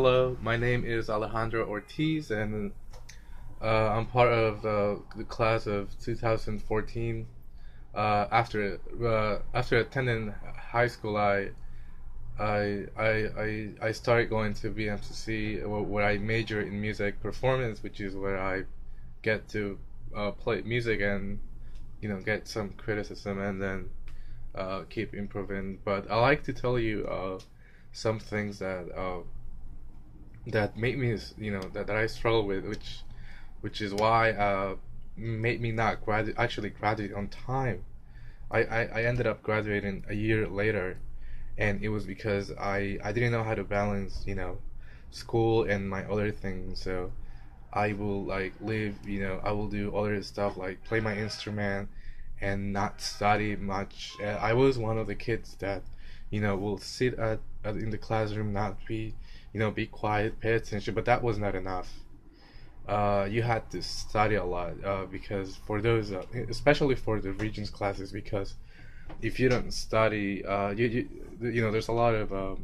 Hello, my name is Alejandro Ortiz, and I'm part of the class of 2014. After attending high school, I started going to BMCC where I major in music performance, which is where I get to play music and get some criticism and then keep improving. But I like to tell you some things that made me that I struggle with, which is why made me not graduate on time. I ended up graduating a year later, and it was because I didn't know how to balance school and my other things. So I will like live, I will do other stuff like play my instrument and not study much. I was one of the kids that will sit in the classroom, not be be quiet, pay attention, but that was not enough. You had to study a lot because for those, especially for the regions classes, because if you don't study, there's a lot of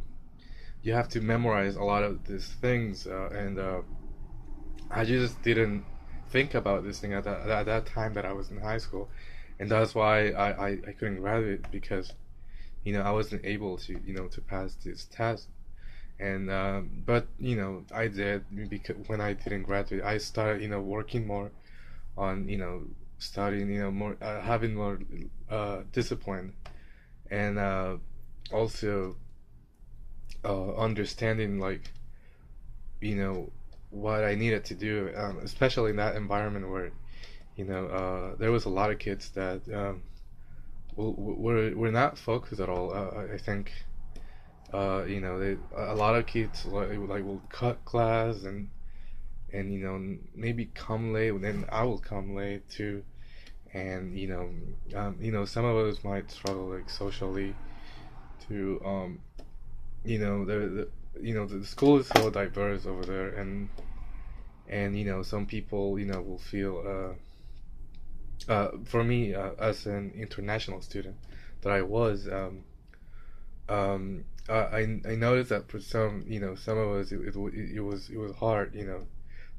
you have to memorize a lot of these things, and I just didn't think about this thing at that time that I was in high school, and that's why I couldn't graduate because I wasn't able to to pass this test. And but I did because when I didn't graduate, I started working more on studying, more having more discipline, and also understanding like what I needed to do, especially in that environment where there was a lot of kids that were not focused at all. I think a lot of kids like will cut class and maybe come late, and then I will come late too, and some of us might struggle like socially to the the school is so diverse over there, and some people will feel for me as an international student that I was I noticed that for some of us it was hard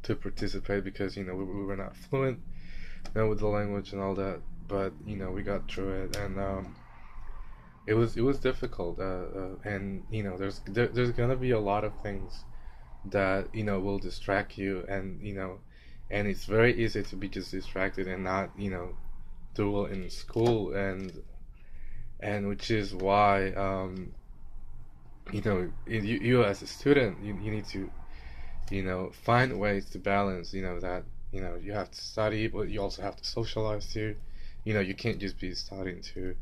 to participate because we were not fluent with the language and all that, but we got through it, and it was difficult, and there's gonna be a lot of things that will distract you, and and it's very easy to be just distracted and not do well in school, and which is why you as a student, you need to find ways to balance that you have to study, but you also have to socialize too. You can't just be studying too.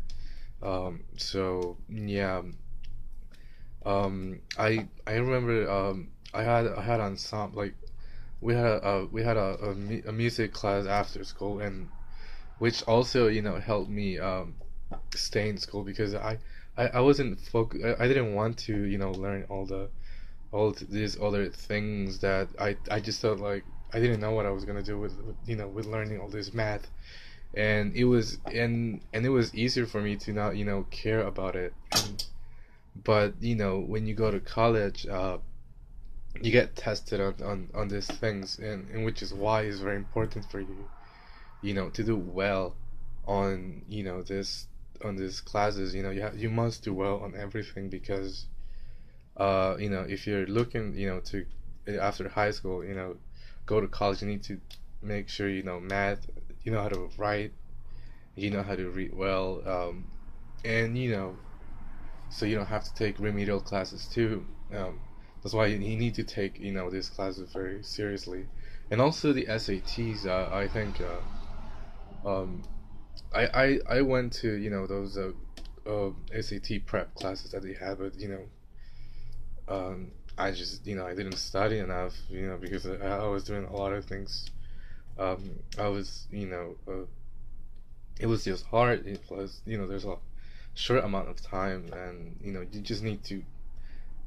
So yeah, I remember I had ensemble, like we had a music class after school, and which also helped me stay in school because I wasn't I didn't want to learn these other things that I just felt like I didn't know what I was gonna do with learning all this math, and it was easier for me to not care about it. But when you go to college, you get tested on these things, and which is why it's very important for you to do well on this on these classes. You must do well on everything because if you're looking to after high school go to college, you need to make sure math, how to write, how to read well, and so you don't have to take remedial classes too. That's why you need to take these classes very seriously, and also the SATs. I think I went to those SAT prep classes that they have, but I just I didn't study enough because I was doing a lot of things. I was it was just hard. Plus there's a short amount of time, and you just need to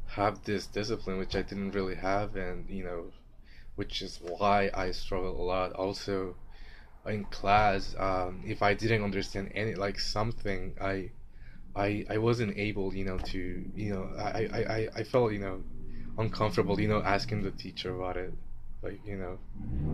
have this discipline, which I didn't really have, and which is why I struggle a lot. Also, in class, if I didn't understand any like something, I wasn't able to I felt uncomfortable, you know, asking the teacher about it. Like, you know.